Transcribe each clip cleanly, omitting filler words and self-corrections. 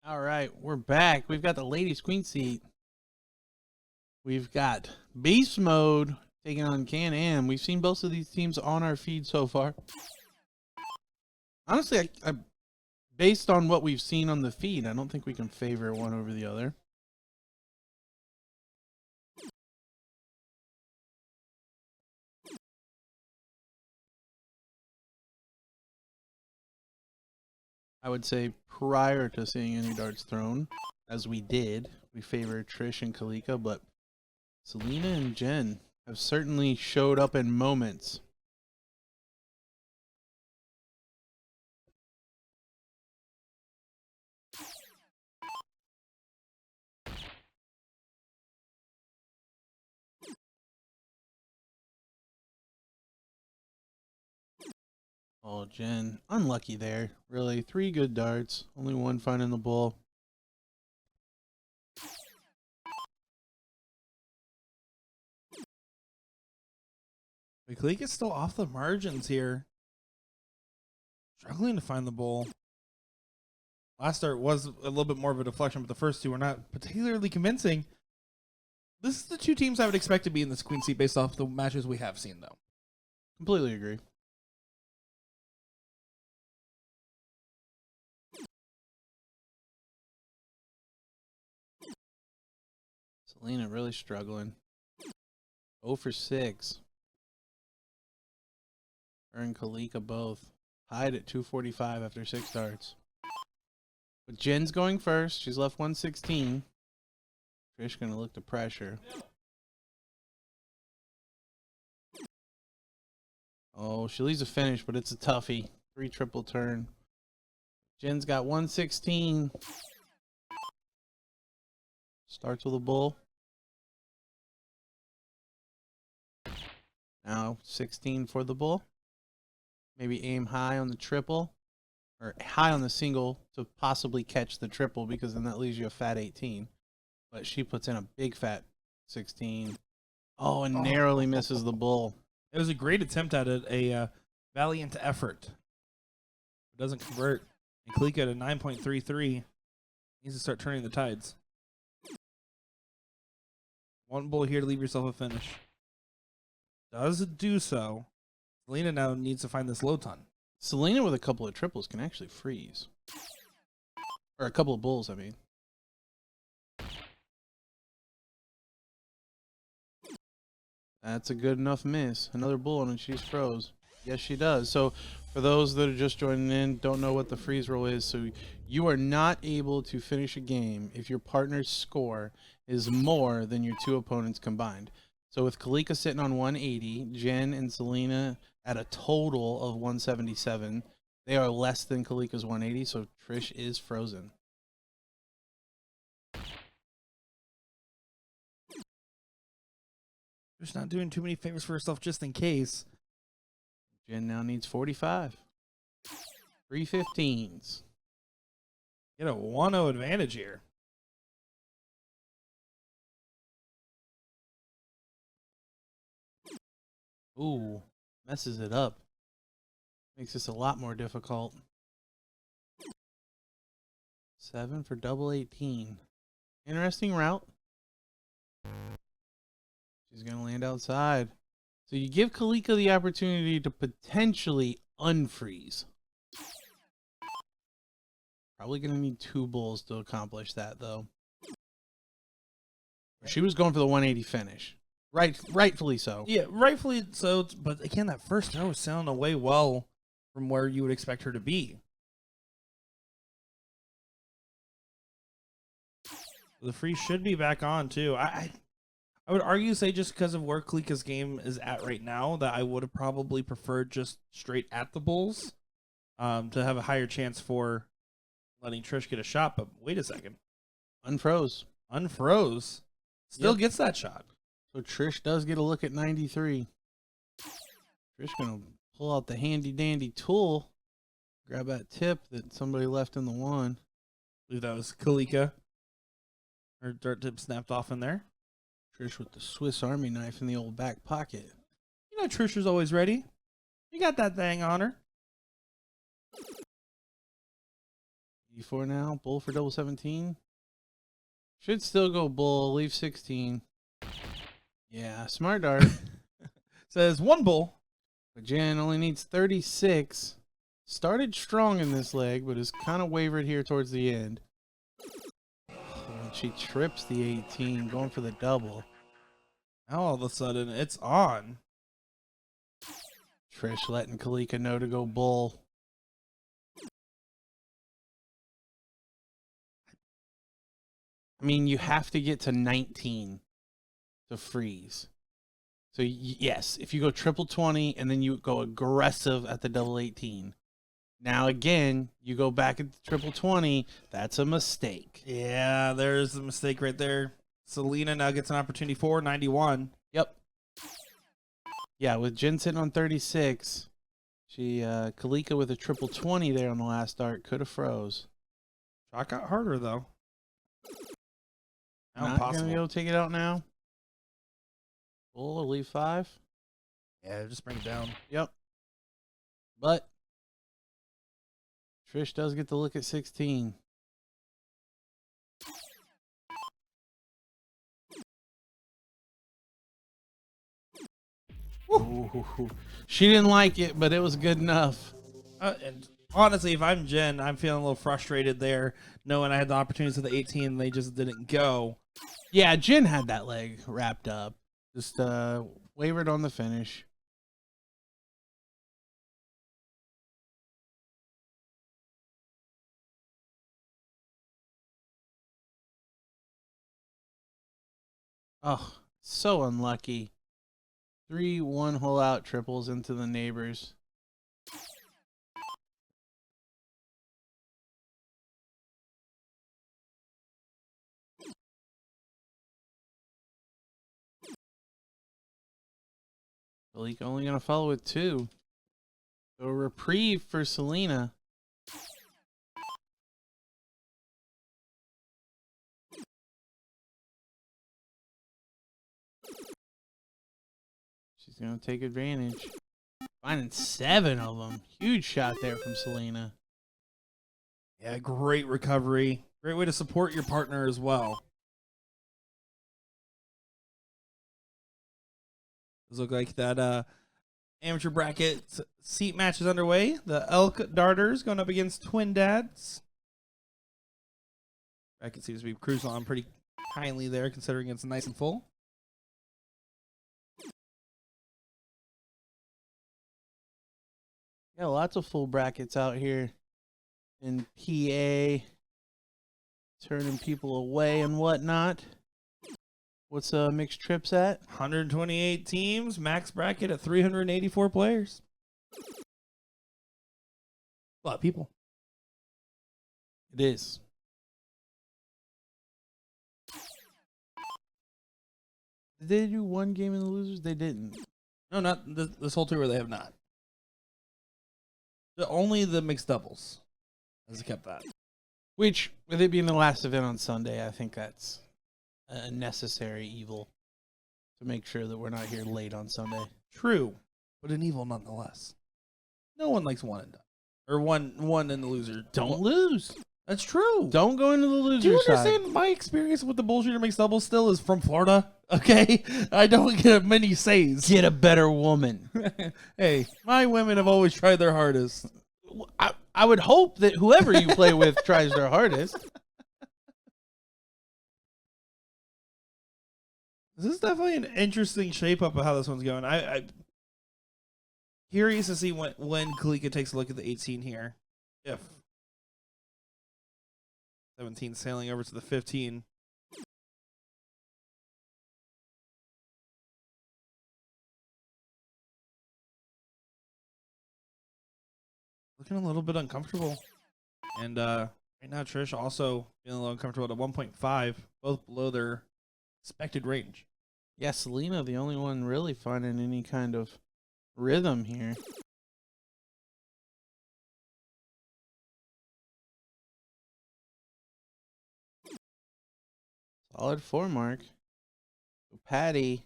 All right, we're back. We've got the ladies queen seat. We've got beast mode taking on Can-Am. We've seen both of these teams on our feed so far. Honestly, based on what we've seen on the feed, I don't think we can favor one over the other. I would say prior to seeing any darts thrown, as we did, we favor Trish and Kalika, but Selena and Jen have certainly showed up in moments. Oh, Jen, unlucky there. Really, 3 good darts, only 1 finding the bull. Kalika's still off the margins here. Struggling to find the bull. Last start was a little bit more of a deflection, but the first two were not particularly convincing. This is the two teams I would expect to be in this queen seat based off the matches we have seen, though. Completely agree. Selena really struggling. 0 for 6. Her and Kalika both tied at 245 after 6 darts. But Jen's going first. She's left 116. Trish gonna look to pressure. Oh, she leaves a finish, but it's a toughie. 3 triple turn. Jen's got 116. Starts with a bull. Now 16 for the bull. Maybe aim high on the triple. Or high on the single to possibly catch the triple, because then that leaves you a fat 18. But she puts in a big fat 16. Oh, and narrowly misses the bull. It was a great attempt at it, a valiant effort. It doesn't convert. And Kalika at a 9.33 needs to start turning the tides. One bull here to leave yourself a finish. Does it do so? Selena now needs to find this low ton. Selena with a couple of triples can actually freeze. Or a couple of bulls, I mean. That's a good enough miss. Another bull and she's froze. Yes, she does. So for those that are just joining in, don't know what the freeze roll is. So you are not able to finish a game if your partner's score is more than your 2 opponents combined. So with Kalika sitting on 180, Jen and Selena at a total of 177, they are less than Kalika's 180, so Trish is frozen. Trish not doing too many favors for herself just in case. Jen now needs 45. 3 15s. Get a 1-0 advantage here. Ooh, messes it up. Makes this a lot more difficult. 7 for double 18. Interesting route. She's going to land outside. So you give Kalika the opportunity to potentially unfreeze. Probably going to need 2 bulls to accomplish that, though. She was going for the 180 finish. Rightfully so. Yeah, rightfully so. But again, that first throw was sailing away well from where you would expect her to be. The freeze should be back on too. I would argue, say, just because of where Kalika's game is at right now, that I would have probably preferred just straight at the bulls to have a higher chance for letting Trish get a shot. But wait a second, Unfroze. Still gets that shot. So Trish does get a look at 93. Trish gonna pull out the handy dandy tool, grab that tip that somebody left in the 1. I believe that was Kalika. Her dart tip snapped off in there. Trish with the Swiss Army knife in the old back pocket. You know Trish is always ready. You got that thing on her. D4 now. Bull for double 17. Should still go bull. Leave 16. Yeah, smart dart. Says 1 bull. But Jen only needs 36. Started strong in this leg, but has kind of wavered here towards the end. And she trips the 18, going for the double. Now all of a sudden, it's on. Trish letting Kalika know to go bull. I mean, you have to get to 19 to freeze. So, yes, if you go triple 20 and then you go aggressive at the double 18. Now, again, you go back at the triple 20. That's a mistake. Yeah, there's a mistake right there. Selena now gets an opportunity for 91. Yep. Yeah, with Jen sitting on 36, Kalika with a triple 20 there on the last dart could have froze. Shot got harder, though. Not going to go take it out now. Bull, leave 5. Yeah, just bring it down. Yep. But Trish does get to look at 16. Ooh. She didn't like it, but it was good enough. And honestly, if I'm Jen, I'm feeling a little frustrated there, knowing I had the opportunities at the 18 and they just didn't go. Yeah, Jen had that leg wrapped up. Just wavered on the finish. Oh, so unlucky. 3 one-hole out triples into the neighbors. Kalika only going to follow with 2. So a reprieve for Selena. She's going to take advantage. Finding 7 of them. Huge shot there from Selena. Yeah, great recovery. Great way to support your partner as well. Does look like that amateur bracket seat match is underway. The Elk Darters going up against Twin Dads. Bracket seems to be cruising on pretty kindly there, considering it's nice and full. Yeah, lots of full brackets out here in PA. Turning people away and whatnot. What's mixed trips at? 128 teams, max bracket at 384 players. A lot of people. It is. Did they do one game in the losers? They didn't. No, not this whole tour. They have not. Only the mixed doubles has kept that. Which, with it being the last event on Sunday, I think that's a necessary evil to make sure that we're not here late on Sunday. True, but an evil nonetheless. No one likes one and done, or one in the loser. Don't lose. That's true. Don't go into the loser Do you side. understand my experience with the BullShooter mixed doubles still is from Florida? Okay, I don't get many says. Get a better woman. Hey, my women have always tried their hardest. I would hope that whoever you play with tries their hardest. This is definitely an interesting shape up of how this one's going. I'm curious to see when Kalika takes a look at the 18 here. If 17 sailing over to the 15. Looking a little bit uncomfortable. And right now Trish also feeling a little uncomfortable at 1.5, both below their expected range. Yeah, Selena, the only one really finding any kind of rhythm here. Solid 4 mark. Patty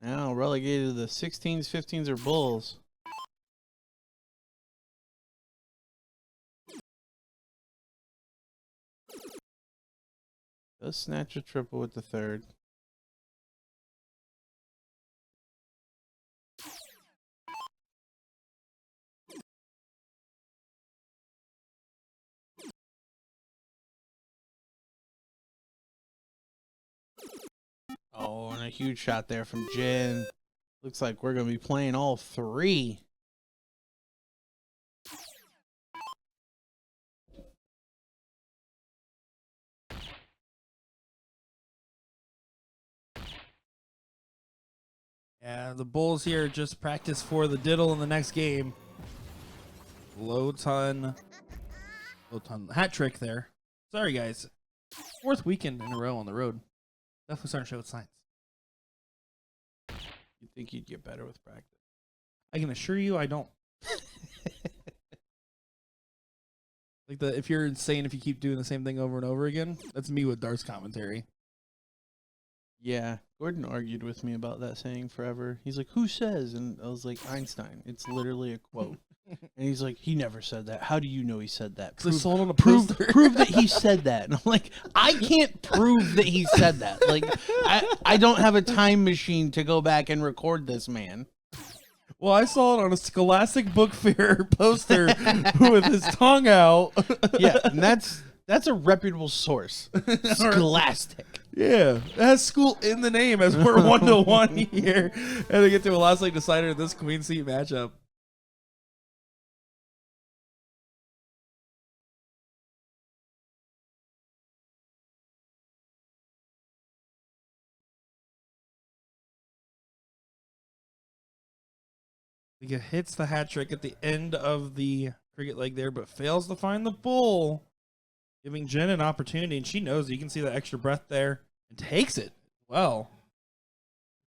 now relegated to the 16s, 15s, or bulls. Let's snatch a triple with the third. Oh, and a huge shot there from Jen. Looks like we're going to be playing all three. Yeah, the Bulls here just practice for the diddle in the next game. Low ton hat trick there. Sorry, guys. 4th weekend in a row on the road. Definitely starting to show its signs. You'd think you'd get better with practice. I can assure you I don't. Like if you're insane if you keep doing the same thing over and over again, that's me with darts commentary. Yeah, Gordon argued with me about that saying forever. He's like, who says? And I was like, Einstein. It's literally a quote. And he's like, he never said that. How do you know he said that? Prove that he said that. And I'm like, I can't prove that he said that. Like, I don't have a time machine to go back and record this man. Well, I saw it on a Scholastic Book Fair poster with his tongue out. Yeah, and that's a reputable source. Scholastic. Yeah, it has school in the name as we're 1-1 here. And they get to a last leg decider in this queen seat matchup. He hits the hat trick at the end of the cricket leg there, but fails to find the bull, giving Jen an opportunity, and she knows it. You can see the extra breath there and takes it. Well,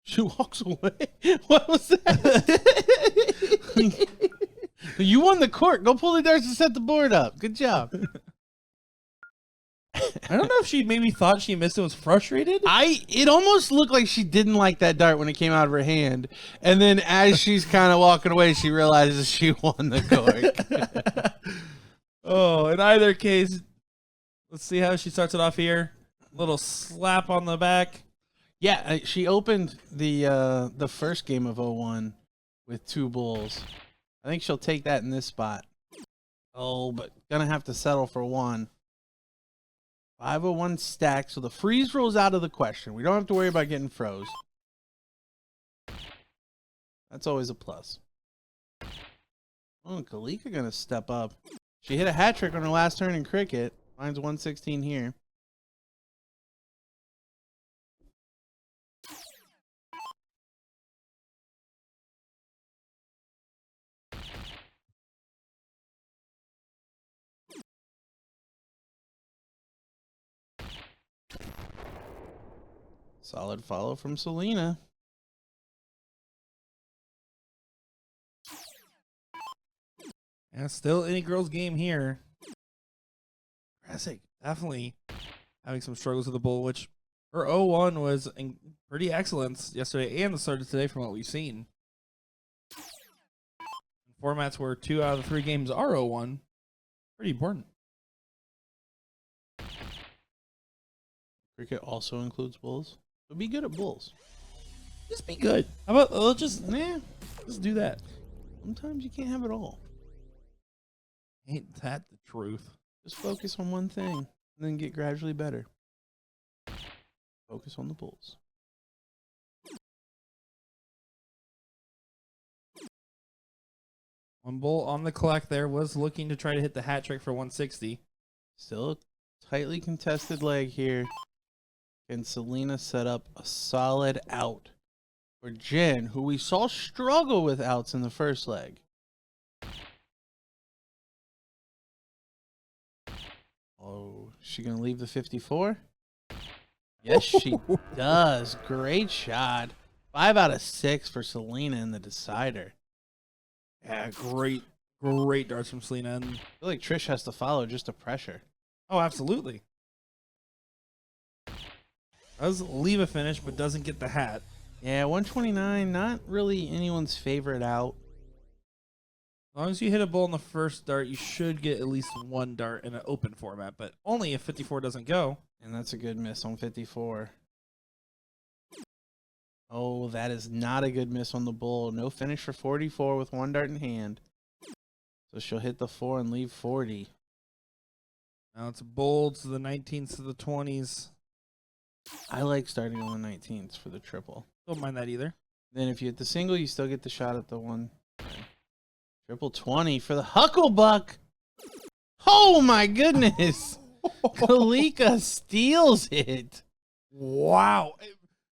she walks away. What was that? You won the court. Go pull the darts and set the board up. Good job. I don't know if she maybe thought she missed it, was frustrated. It almost looked like she didn't like that dart when it came out of her hand. And then as she's kind of walking away, she realizes she won the court. Oh, in either case, let's see how she starts it off here. Little slap on the back. Yeah, she opened the first game of 01 with 2 bulls. I think she'll take that in this spot. Oh, but gonna have to settle for 1. 501 stack, so the freeze rolls out of the question. We don't have to worry about getting froze. That's always a plus. Oh, Kalika gonna step up. She hit a hat trick on her last turn in cricket. Mine's 116 here. Solid follow from Selena. Yeah, still any girl's game here. Jurassic definitely having some struggles with the bull, which her 0-1 was pretty excellent yesterday and the start of today from what we've seen. Formats where 2 out of the 3 games are 0-1. Pretty important. Cricket also includes bulls. So be good at bulls. Just be good. How about just do that. Sometimes you can't have it all. Ain't that the truth? Just focus on one thing and then get gradually better. Focus on the bulls. One bull on the clock there was looking to try to hit the hat trick for 160. Still a tightly contested leg here. Can Selena set up a solid out for Jen, who we saw struggle with outs in the first leg? Oh, is she going to leave the 54? Yes, she does. Great shot. 5 out of 6 for Selena in the decider. Yeah, great darts from Selena. And I feel like Trish has to follow just to pressure. oh, absolutely. Does leave a finish, but doesn't get the hat. Yeah, 129, not really anyone's favorite out. As long as you hit a bull in the first dart, you should get at least 1 dart in an open format, but only if 54 doesn't go. And that's a good miss on 54. Oh, that is not a good miss on the bull. No finish for 44 with one dart in hand. So she'll hit the 4 and leave 40. Now it's a bull to the 19s to the 20s. I like starting on the 19th for the triple. Don't mind that either. Then if you hit the single, you still get the shot at the one. Triple 20 for the Hucklebuck. Oh my goodness. Kalika steals it. Wow.